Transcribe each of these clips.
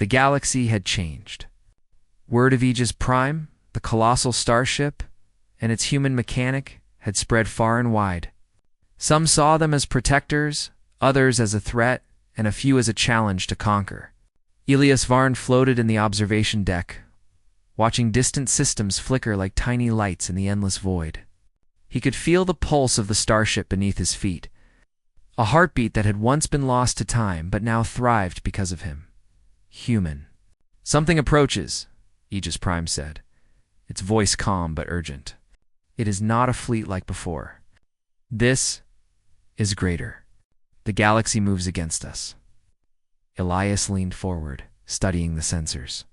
The galaxy had changed. Word of Aegis Prime, the colossal starship, and its human mechanic had spread far and wide. Some saw them as protectors, others as a threat, and a few as a challenge to conquer. Elias Varn floated in the observation deck, watching distant systems flicker like tiny lights in the endless void. He could feel the pulse of the starship beneath his feet, a heartbeat that had once been lost to time but now thrived because of him. Human. "Something approaches," Aegis Prime said, its voice calm but urgent. "It is not a fleet like before. This is greater. The galaxy moves against us." Elias leaned forward, studying the sensors.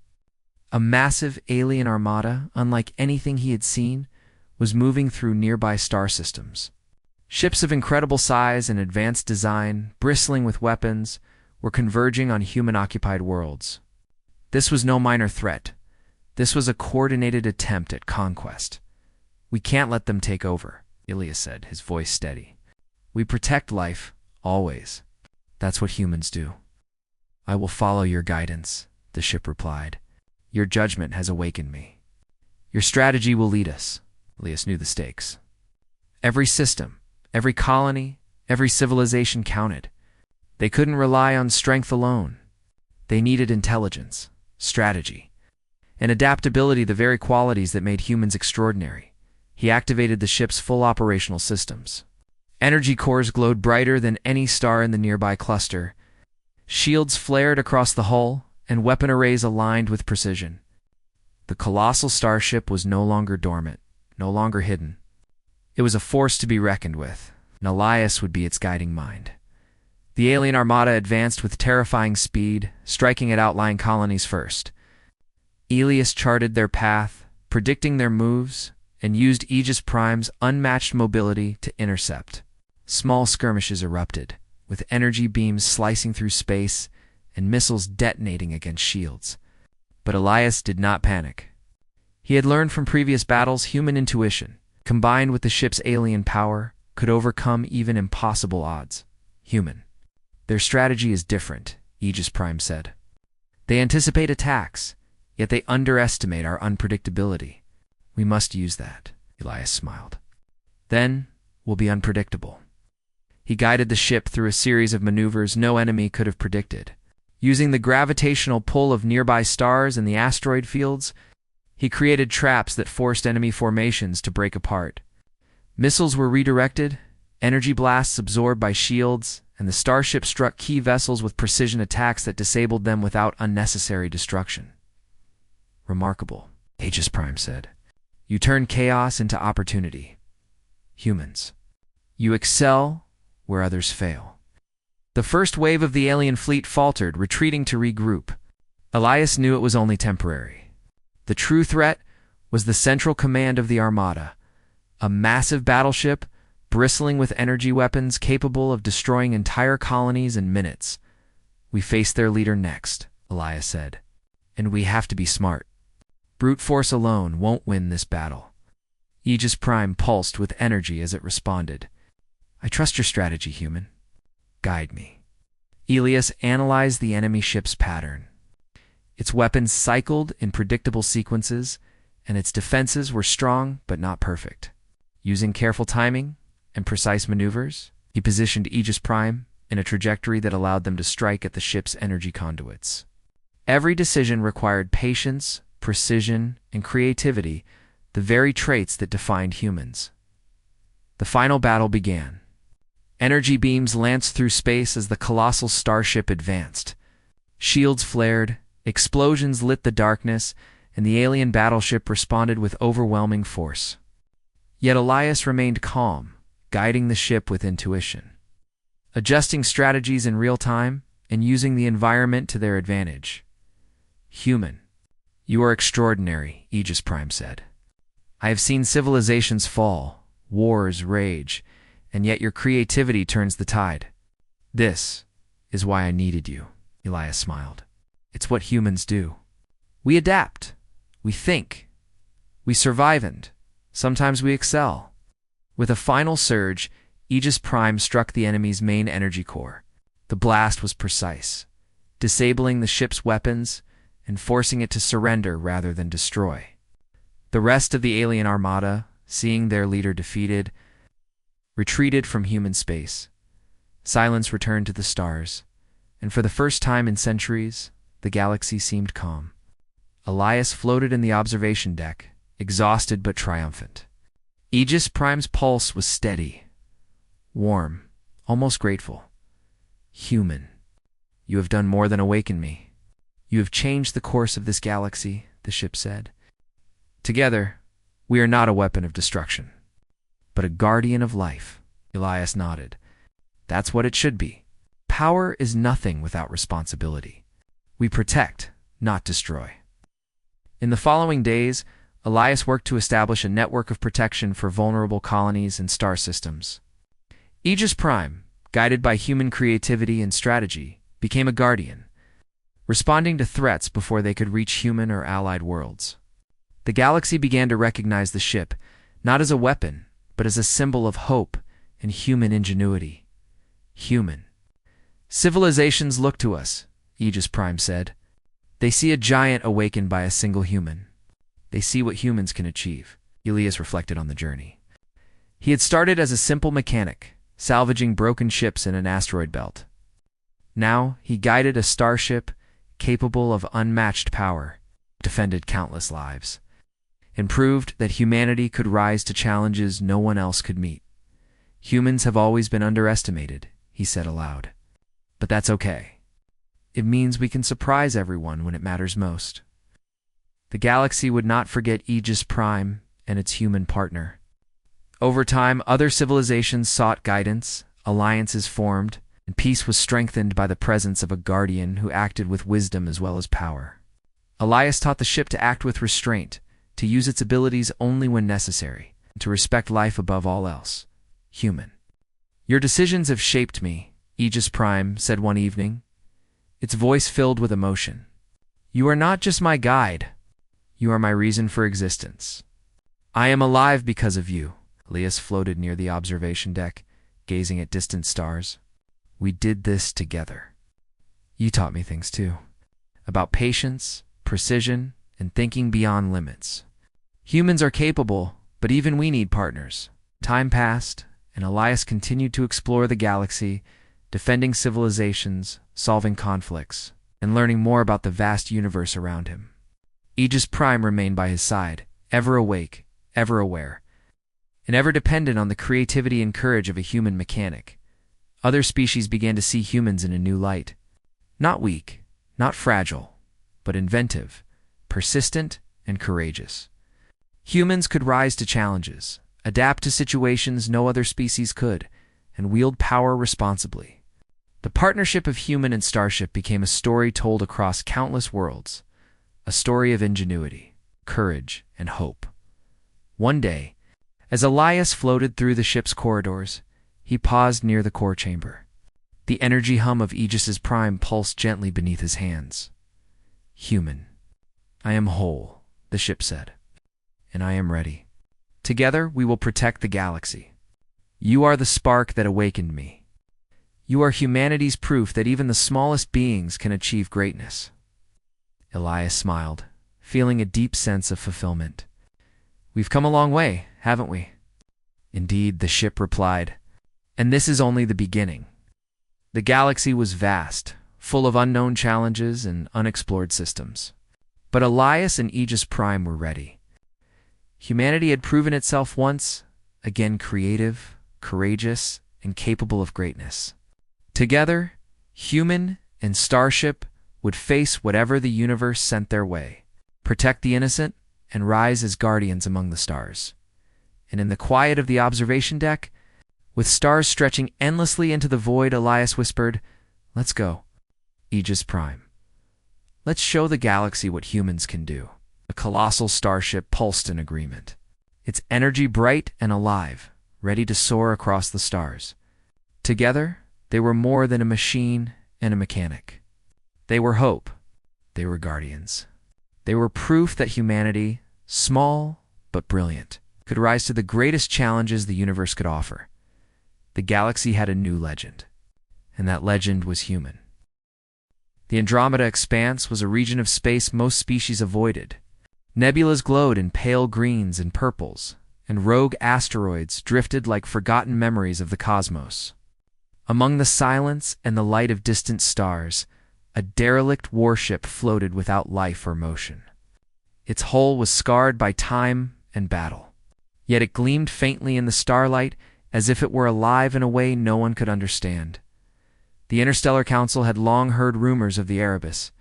A massive alien armada, unlike anything he had seen, was moving through nearby star systems. Ships of incredible size and advanced design, bristling with weapons, were converging on human-occupied worlds. This was no minor threat. This was a coordinated attempt at conquest. "We can't let them take over," Elias said, his voice steady. "We protect life, always. That's what humans do." "I will follow your guidance," the ship replied. "Your judgment has awakened me. Your strategy will lead us." Elias knew the stakes. Every system, every colony, every civilization counted. They couldn't rely on strength alone. They needed intelligence, strategy, and adaptability, the very qualities that made humans extraordinary. He activated the ship's full operational systems. Energy cores glowed brighter than any star in the nearby cluster. Shields flared across the hull, and weapon arrays aligned with precision. The colossal starship was no longer dormant, no longer hidden. It was a force to be reckoned with, and Elias would be its guiding mind. The alien armada advanced with terrifying speed, striking at outlying colonies first. Elias charted their path, predicting their moves, and used Aegis Prime's unmatched mobility to intercept. Small skirmishes erupted, with energy beams slicing through space and missiles detonating against shields. But Elias did not panic. He had learned from previous battles human intuition, combined with the ship's alien power, could overcome even impossible odds. Human. "Their strategy is different," Aegis Prime said. "They anticipate attacks, yet they underestimate our unpredictability. We must use that," Elias smiled. "Then we'll be unpredictable." He guided the ship through a series of maneuvers no enemy could have predicted. Using the gravitational pull of nearby stars and the asteroid fields, he created traps that forced enemy formations to break apart. Missiles were redirected, energy blasts absorbed by shields, and the starship struck key vessels with precision attacks that disabled them without unnecessary destruction. "Remarkable," Aegis Prime said. "You turn chaos into opportunity. Humans. You excel where others fail." The first wave of the alien fleet faltered, retreating to regroup. Elias knew it was only temporary. The true threat was the central command of the Armada, a massive battleship bristling with energy weapons capable of destroying entire colonies in minutes. "We face their leader next," Elias said, "and we have to be smart. Brute force alone won't win this battle." Aegis Prime pulsed with energy as it responded. "I trust your strategy, human. Guide me." Elias analyzed the enemy ship's pattern. Its weapons cycled in predictable sequences, and its defenses were strong but not perfect. Using careful timing and precise maneuvers, he positioned Aegis Prime in a trajectory that allowed them to strike at the ship's energy conduits. Every decision required patience, precision, and creativity, the very traits that defined humans. The final battle began. Energy beams lanced through space as the colossal starship advanced. Shields flared, explosions lit the darkness, and the alien battleship responded with overwhelming force. Yet Elias remained calm, guiding the ship with intuition, adjusting strategies in real time and using the environment to their advantage. "Human, you are extraordinary," Aegis Prime said. "I have seen civilizations fall, wars rage, and yet your creativity turns the tide. This is why I needed you," Elias smiled. "It's what humans do. We adapt, we think, we survive, and sometimes we excel." With a final surge, Aegis Prime struck the enemy's main energy core. The blast was precise, disabling the ship's weapons and forcing it to surrender rather than destroy. The rest of the alien armada, seeing their leader defeated, retreated from human space. Silence returned to the stars, and for the first time in centuries, the galaxy seemed calm. Elias floated in the observation deck, exhausted but triumphant. Aegis Prime's pulse was steady, warm, almost grateful. Human, you have done more than awaken me. You have changed the course of this galaxy, the ship said. Together, we are not a weapon of destruction, but a guardian of life. Elias nodded. That's what it should be. Power is nothing without responsibility. We protect, not destroy. In the following days, Elias worked to establish a network of protection for vulnerable colonies and star systems. Aegis Prime, guided by human creativity and strategy, became a guardian, responding to threats before they could reach human or allied worlds. The galaxy began to recognize the ship, not as a weapon, but as a symbol of hope and human ingenuity. Human. Civilizations look to us, Aegis Prime said. They see a giant awakened by a single human. They see what humans can achieve. Elias reflected on the journey. He had started as a simple mechanic, salvaging broken ships in an asteroid belt. Now he guided a starship capable of unmatched power, defended countless lives, and proved that humanity could rise to challenges no one else could meet. Humans have always been underestimated, he said aloud. But that's okay. It means we can surprise everyone when it matters most. The galaxy would not forget Aegis Prime and its human partner. Over time, other civilizations sought guidance, alliances formed, and peace was strengthened by the presence of a guardian who acted with wisdom as well as power. Elias taught the ship to act with restraint, to use its abilities only when necessary, and to respect life above all else. Human. Your decisions have shaped me, Aegis Prime said one evening, its voice filled with emotion. You are not just my guide. You are my reason for existence. I am alive because of you. Elias floated near the observation deck, gazing at distant stars. We did this together. You taught me things too, about patience, precision, and thinking beyond limits. Humans are capable, but even we need partners. Time passed, and Elias continued to explore the galaxy, defending civilizations, solving conflicts, and learning more about the vast universe around him. Aegis Prime remained by his side, ever awake, ever aware, and ever dependent on the creativity and courage of a human mechanic. Other species began to see humans in a new light. Not weak, not fragile, but inventive, persistent, and courageous. Humans could rise to challenges, adapt to situations no other species could, and wield power responsibly. The partnership of human and starship became a story told across countless worlds, a story of ingenuity, courage, and hope. One day, as Elias floated through the ship's corridors, he paused near the core chamber. The energy hum of Aegis Prime pulsed gently beneath his hands. Human. I am whole, the ship said, and I am ready. Together we will protect the galaxy. You are the spark that awakened me. You are humanity's proof that even the smallest beings can achieve greatness. Elias smiled, feeling a deep sense of fulfillment. We've come a long way, haven't we? Indeed, the ship replied, and this is only the beginning. The galaxy was vast, full of unknown challenges and unexplored systems. But Elias and Aegis Prime were ready. Humanity had proven itself once, again creative, courageous, and capable of greatness. Together, human and starship would face whatever the universe sent their way, protect the innocent, and rise as guardians among the stars. And in the quiet of the observation deck, with stars stretching endlessly into the void, Elias whispered, "Let's go, Aegis Prime. Let's show the galaxy what humans can do." The colossal starship pulsed in agreement, its energy bright and alive, ready to soar across the stars. Together, they were more than a machine and a mechanic. They were hope. They were guardians. They were proof that humanity, small but brilliant, could rise to the greatest challenges the universe could offer. The galaxy had a new legend, and that legend was human. The Andromeda Expanse was a region of space most species avoided. Nebulas glowed in pale greens and purples, and rogue asteroids drifted like forgotten memories of the cosmos. Among the silence and the light of distant stars, a derelict warship floated without life or motion. Its hull was scarred by time and battle, yet it gleamed faintly in the starlight as if it were alive in a way no one could understand. The Interstellar Council had long heard rumors of the Erebus,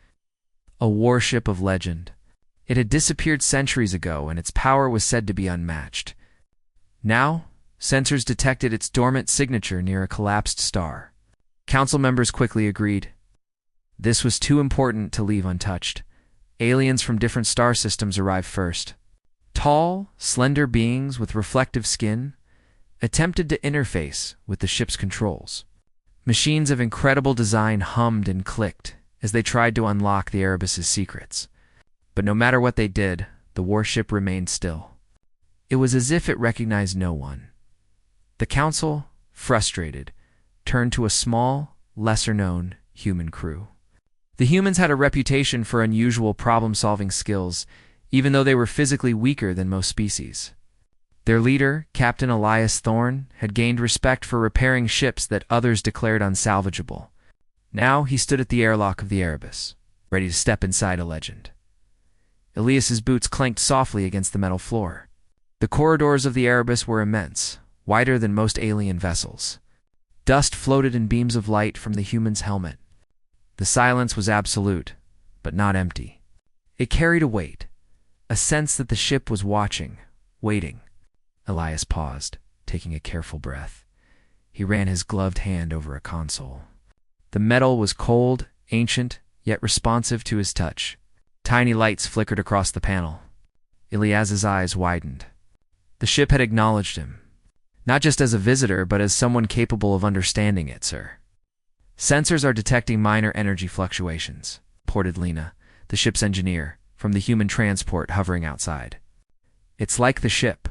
a warship of legend. It had disappeared centuries ago, and its power was said to be unmatched. Now, sensors detected its dormant signature near a collapsed star. Council members quickly agreed. This was too important to leave untouched. Aliens from different star systems arrived first. Tall, slender beings with reflective skin attempted to interface with the ship's controls. Machines of incredible design hummed and clicked as they tried to unlock the Erebus's secrets. But no matter what they did, the warship remained still. It was as if it recognized no one. The Council, frustrated, turned to a small, lesser-known human crew. The humans had a reputation for unusual problem-solving skills, even though they were physically weaker than most species. Their leader, Captain Elias Thorne, had gained respect for repairing ships that others declared unsalvageable. Now he stood at the airlock of the Erebus, ready to step inside a legend. Elias's boots clanked softly against the metal floor. The corridors of the Erebus were immense, wider than most alien vessels. Dust floated in beams of light from the human's helmet. The silence was absolute, but not empty. It carried a weight, a sense that the ship was watching, waiting. Elias paused, taking a careful breath. He ran his gloved hand over a console. The metal was cold, ancient, yet responsive to his touch. Tiny lights flickered across the panel. Elias's eyes widened. The ship had acknowledged him, not just as a visitor, but as someone capable of understanding it, sir. Sensors are detecting minor energy fluctuations, reported Lena, the ship's engineer, from the human transport hovering outside. It's like the ship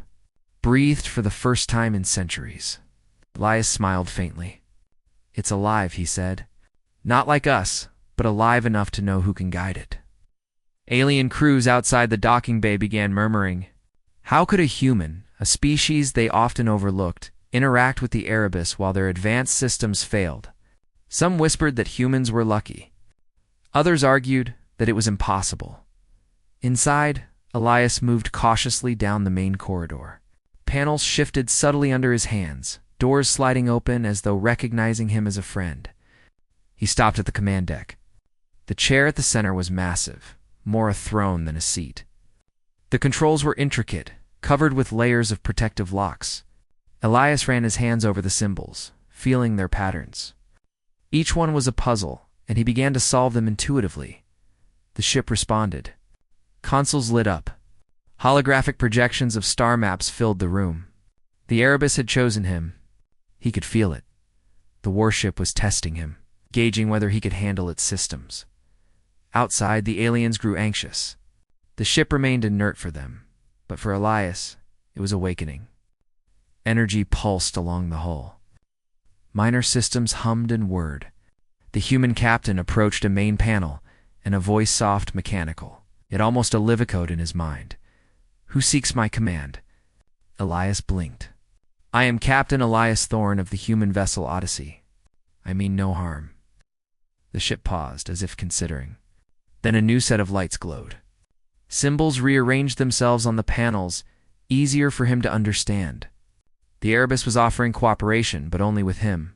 breathed for the first time in centuries. Elias smiled faintly. It's alive, he said. Not like us, but alive enough to know who can guide it. Alien crews outside the docking bay began murmuring. How could a human, a species they often overlooked, interact with the Erebus while their advanced systems failed? Some whispered that humans were lucky. Others argued that it was impossible. Inside, Elias moved cautiously down the main corridor. Panels shifted subtly under his hands, doors sliding open as though recognizing him as a friend. He stopped at the command deck. The chair at the center was massive, more a throne than a seat. The controls were intricate, covered with layers of protective locks. Elias ran his hands over the symbols, feeling their patterns. Each one was a puzzle, and he began to solve them intuitively. The ship responded. Consoles lit up. Holographic projections of star maps filled the room. The Erebus had chosen him. He could feel it. The warship was testing him, gauging whether he could handle its systems. Outside, the aliens grew anxious. The ship remained inert for them, but for Elias, it was awakening. Energy pulsed along the hull. Minor systems hummed and whirred. The human captain approached a main panel, and a voice soft, mechanical, yet almost equivocal in his mind. Who seeks my command? Elias blinked. I am Captain Elias Thorne of the human vessel Odyssey. I mean no harm. The ship paused, as if considering. Then a new set of lights glowed. Symbols rearranged themselves on the panels, easier for him to understand. The Erebus was offering cooperation, but only with him.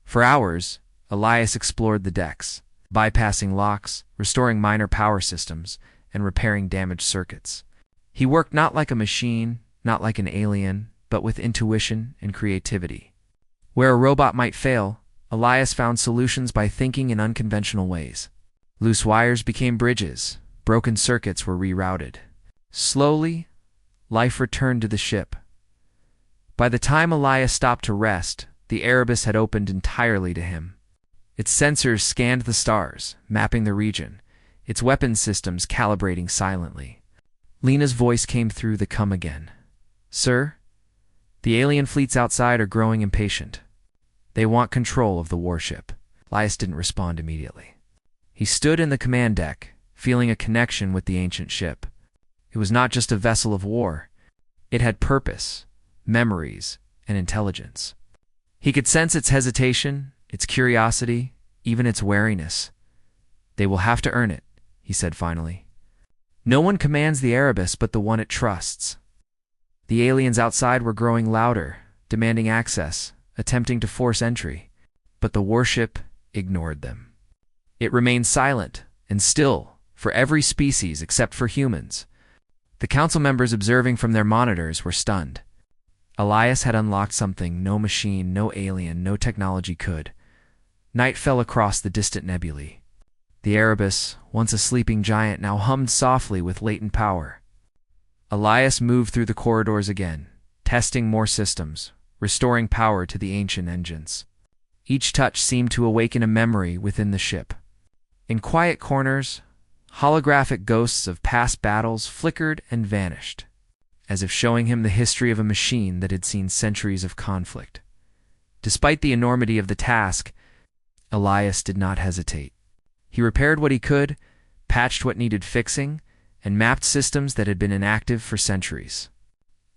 For hours, Elias explored the decks, bypassing locks, restoring minor power systems, and repairing damaged circuits. He worked not like a machine, not like an alien, but with intuition and creativity. Where a robot might fail, Elias found solutions by thinking in unconventional ways. Loose wires became bridges, broken circuits were rerouted. Slowly, life returned to the ship. By the time Elias stopped to rest, the Erebus had opened entirely to him. Its sensors scanned the stars, mapping the region, its weapons systems calibrating silently. Lena's voice came through the come again. Sir, the alien fleets outside are growing impatient. They want control of the warship. Elias didn't respond immediately. He stood in the command deck, feeling a connection with the ancient ship. It was not just a vessel of war. It had purpose, memories, and intelligence. He could sense its hesitation, its curiosity, even its wariness. "They will have to earn it," he said finally. "No one commands the Erebus but the one it trusts." The aliens outside were growing louder, demanding access, attempting to force entry, but the warship ignored them. It remained silent and still for every species except for humans. The council members observing from their monitors were stunned. Elias had unlocked something no machine, no alien, no technology could. Night fell across the distant nebulae. The Erebus, once a sleeping giant, now hummed softly with latent power. Elias moved through the corridors again, testing more systems, restoring power to the ancient engines. Each touch seemed to awaken a memory within the ship. In quiet corners, holographic ghosts of past battles flickered and vanished, as if showing him the history of a machine that had seen centuries of conflict. Despite the enormity of the task, Elias did not hesitate. He repaired what he could, patched what needed fixing, and mapped systems that had been inactive for centuries.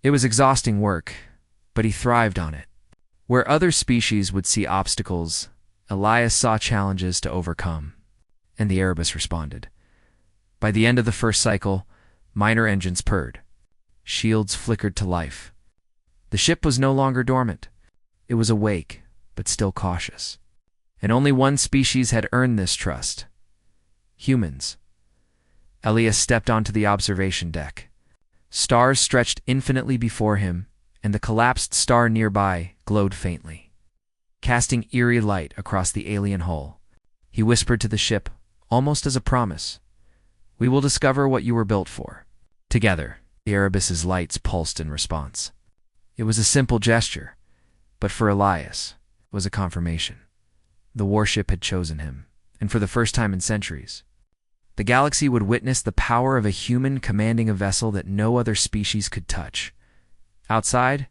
It was exhausting work, but he thrived on it. Where other species would see obstacles, Elias saw challenges to overcome, and the Erebus responded. By the end of the first cycle, minor engines purred. Shields flickered to life. The ship was no longer dormant. It was awake, but still cautious. And only one species had earned this trust: humans. Elias stepped onto the observation deck. Stars stretched infinitely before him, and the collapsed star nearby glowed faintly, casting eerie light across the alien hull. He whispered to the ship, almost as a promise, "We will discover what you were built for." Together, the Erebus's lights pulsed in response. It was a simple gesture, but for Elias, it was a confirmation. The warship had chosen him, and for the first time in centuries, the galaxy would witness the power of a human commanding a vessel that no other species could touch. Outside,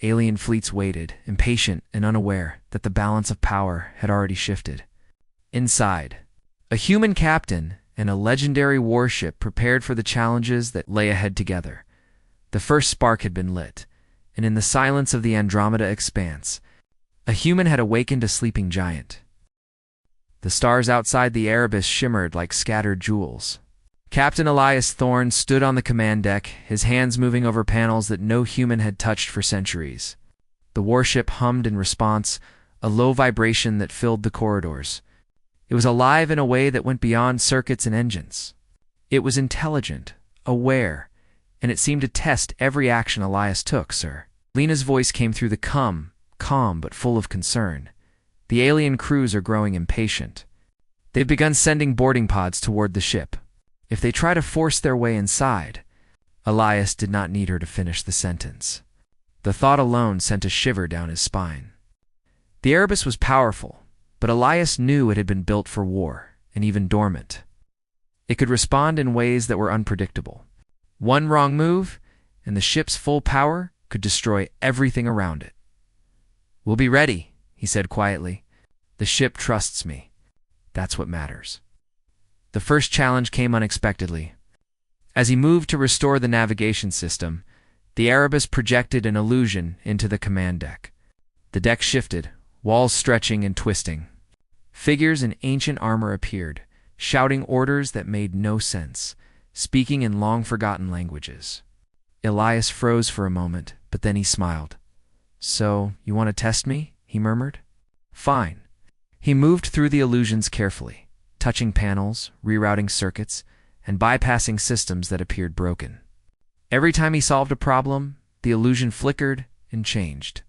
alien fleets waited, impatient and unaware that the balance of power had already shifted. Inside, a human captain and a legendary warship prepared for the challenges that lay ahead together. The first spark had been lit, and in the silence of the Andromeda expanse, a human had awakened a sleeping giant. The stars outside the Erebus shimmered like scattered jewels. Captain Elias Thorne stood on the command deck, his hands moving over panels that no human had touched for centuries. The warship hummed in response, a low vibration that filled the corridors. It was alive in a way that went beyond circuits and engines. It was intelligent, aware, and it seemed to test every action Elias took, sir. Lena's voice came through the calm but full of concern. The alien crews are growing impatient. They've begun sending boarding pods toward the ship. If they try to force their way inside— Elias did not need her to finish the sentence. The thought alone sent a shiver down his spine. The Erebus was powerful, but Elias knew it had been built for war, and even dormant. It could respond in ways that were unpredictable. One wrong move, and the ship's full power could destroy everything around it. "We'll be ready," he said quietly. "The ship trusts me. That's what matters." The first challenge came unexpectedly. As he moved to restore the navigation system, the Erebus projected an illusion into the command deck. The deck shifted, walls stretching and twisting. Figures in ancient armor appeared, shouting orders that made no sense, speaking in long-forgotten languages. Elias froze for a moment, but then he smiled. "So, you want to test me?" he murmured. "Fine." He moved through the illusions carefully, touching panels, rerouting circuits, and bypassing systems that appeared broken. Every time he solved a problem, the illusion flickered and changed.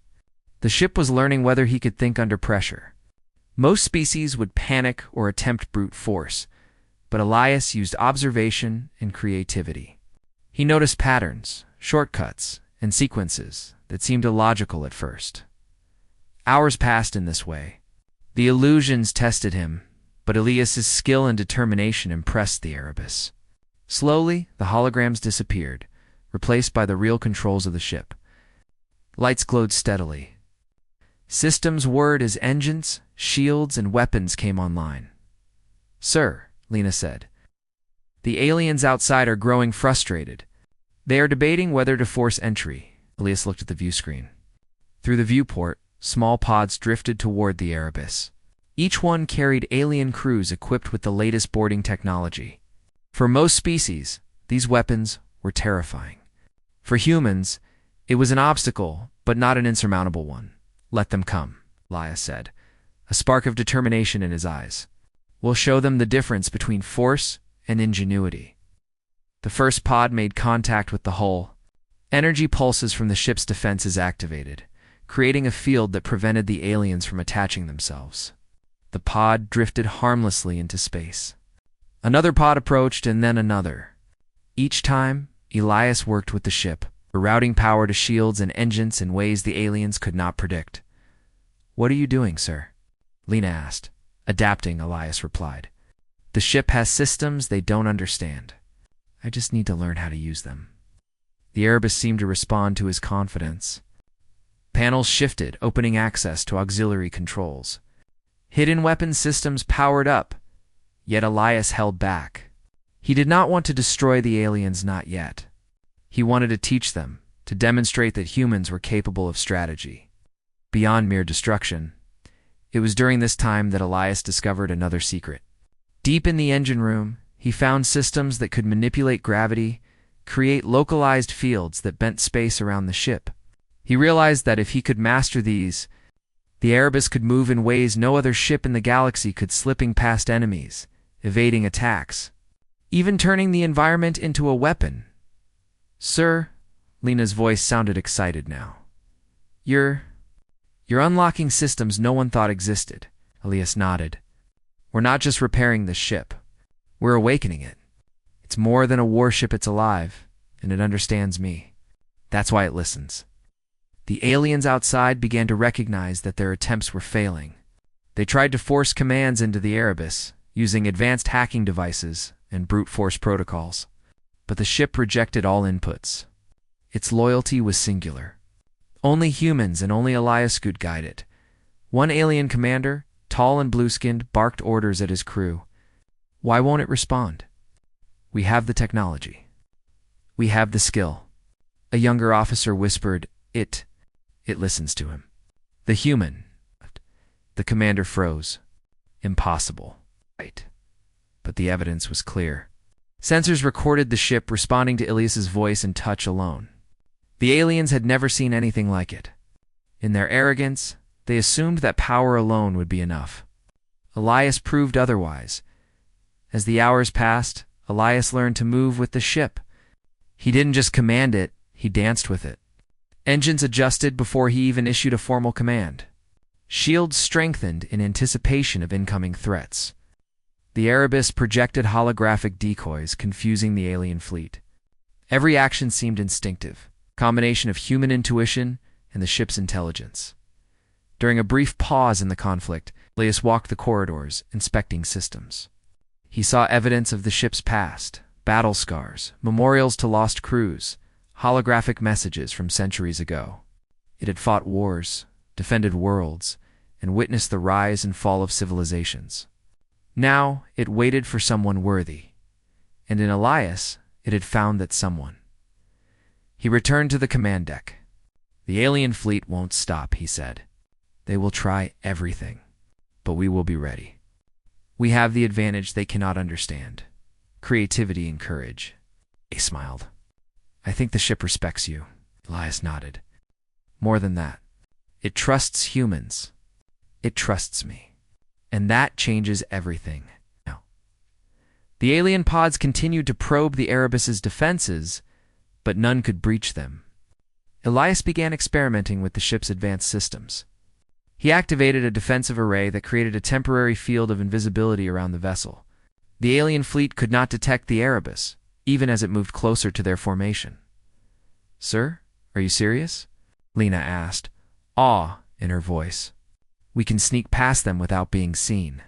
The ship was learning whether he could think under pressure. Most species would panic or attempt brute force, but Elias used observation and creativity. He noticed patterns, shortcuts, and sequences that seemed illogical at first. Hours passed in this way. The illusions tested him, but Elias's skill and determination impressed the Erebus. Slowly, the holograms disappeared, replaced by the real controls of the ship. Lights glowed steadily. Systems whirred as engines, shields, and weapons came online. "Sir," Lena said. The aliens outside are growing frustrated. They are debating whether to force entry. Elias looked at the view screen. Through the viewport, small pods drifted toward the Erebus. Each one carried alien crews equipped with the latest boarding technology. For most species, these weapons were terrifying. For humans, it was an obstacle, but not an insurmountable one. Let them come, Elias said, a spark of determination in his eyes. We'll show them the difference between force and ingenuity. The first pod made contact with the hull. Energy pulses from the ship's defenses activated, creating a field that prevented the aliens from attaching themselves. The pod drifted harmlessly into space. Another pod approached, and then another. Each time, Elias worked with the ship, rerouting power to shields and engines in ways the aliens could not predict. "What are you doing, sir?" Lena asked. "Adapting," Elias replied. "The ship has systems they don't understand. I just need to learn how to use them." The Erebus seemed to respond to his confidence. Panels shifted, opening access to auxiliary controls. Hidden weapon systems powered up, yet Elias held back. He did not want to destroy the aliens, not yet. He wanted to teach them, to demonstrate that humans were capable of strategy. Beyond mere destruction, it was during this time that Elias discovered another secret. Deep in the engine room, he found systems that could manipulate gravity, create localized fields that bent space around the ship. He realized that if he could master these, the Erebus could move in ways no other ship in the galaxy could, slipping past enemies, evading attacks, even turning the environment into a weapon. "Sir," Lena's voice sounded excited now. You're unlocking systems no one thought existed." Elias nodded. "We're not just repairing the ship. We're awakening it. It's more than a warship, it's alive, and it understands me. That's why it listens." The aliens outside began to recognize that their attempts were failing. They tried to force commands into the Erebus, using advanced hacking devices and brute force protocols. But the ship rejected all inputs. Its loyalty was singular. Only humans and only Elias could guide it. One alien commander, tall and blue-skinned, barked orders at his crew. Why won't it respond? "We have the technology. We have the skill." A younger officer whispered, It listens to him." "The human." The commander froze. "Impossible." "Right." But the evidence was clear. Sensors recorded the ship responding to Elias's voice and touch alone. The aliens had never seen anything like it. In their arrogance, they assumed that power alone would be enough. Elias proved otherwise. As the hours passed, Elias learned to move with the ship. He didn't just command it, he danced with it. Engines adjusted before he even issued a formal command. Shields strengthened in anticipation of incoming threats. The Erebus projected holographic decoys, confusing the alien fleet. Every action seemed instinctive, a combination of human intuition and the ship's intelligence. During a brief pause in the conflict, Elias walked the corridors, inspecting systems. He saw evidence of the ship's past, battle scars, memorials to lost crews, holographic messages from centuries ago. It had fought wars, defended worlds, and witnessed the rise and fall of civilizations. Now it waited for someone worthy, and in Elias it had found that someone. He returned to the command deck. "The alien fleet won't stop," he said. "They will try everything, but we will be ready. We have the advantage they cannot understand: creativity and courage." He smiled. "I think the ship respects you." Elias nodded. "More than that, it trusts humans. It trusts me. And that changes everything." Now, the alien pods continued to probe the Erebus's defenses, but none could breach them. Elias began experimenting with the ship's advanced systems. He activated a defensive array that created a temporary field of invisibility around the vessel. The alien fleet could not detect the Erebus, even as it moved closer to their formation. "Sir, are you serious?" Lena asked, awe in her voice. "We can sneak past them without being seen."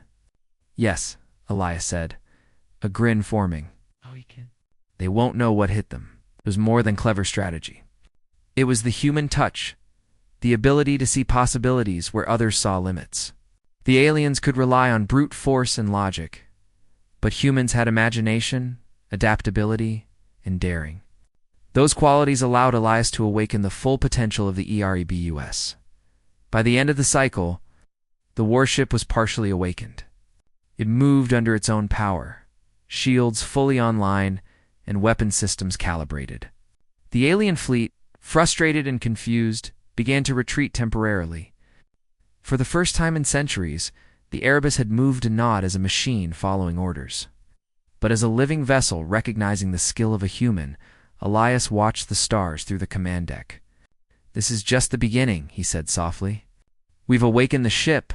"Yes," Elias said, a grin forming. "Oh, you can." "They won't know what hit them." It was more than clever strategy. It was the human touch, the ability to see possibilities where others saw limits. The aliens could rely on brute force and logic, But humans had imagination, adaptability, and daring. Those qualities allowed Elias to awaken the full potential of the EREBUS. By the end of the cycle, the warship was partially awakened. It moved under its own power, shields fully online, and weapon systems calibrated. The alien fleet, frustrated and confused, began to retreat temporarily. For the first time in centuries, the Erebus had moved not as a machine following orders, but as a living vessel recognizing the skill of a human. Elias watched the stars through the command deck. "This is just the beginning," he said softly. "We've awakened the ship,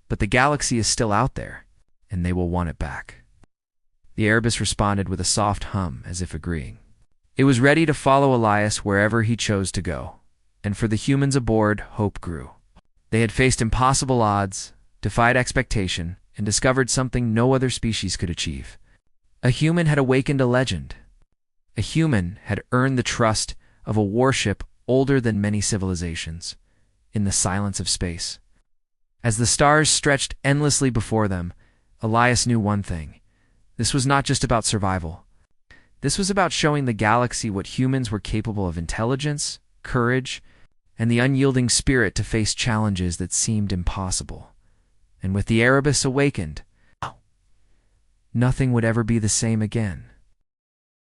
but the galaxy is still out there, and they will want it back." The Erebus responded with a soft hum, as if agreeing. It was ready to follow Elias wherever he chose to go, and for the humans aboard, hope grew. They had faced impossible odds, defied expectation, and discovered something no other species could achieve. A human had awakened a legend. A human had earned the trust of a warship older than many civilizations, in the silence of space. As the stars stretched endlessly before them, Elias knew one thing. This was not just about survival. This was about showing the galaxy what humans were capable of: intelligence, courage, and the unyielding spirit to face challenges that seemed impossible. And with the Erebus awakened, nothing would ever be the same again.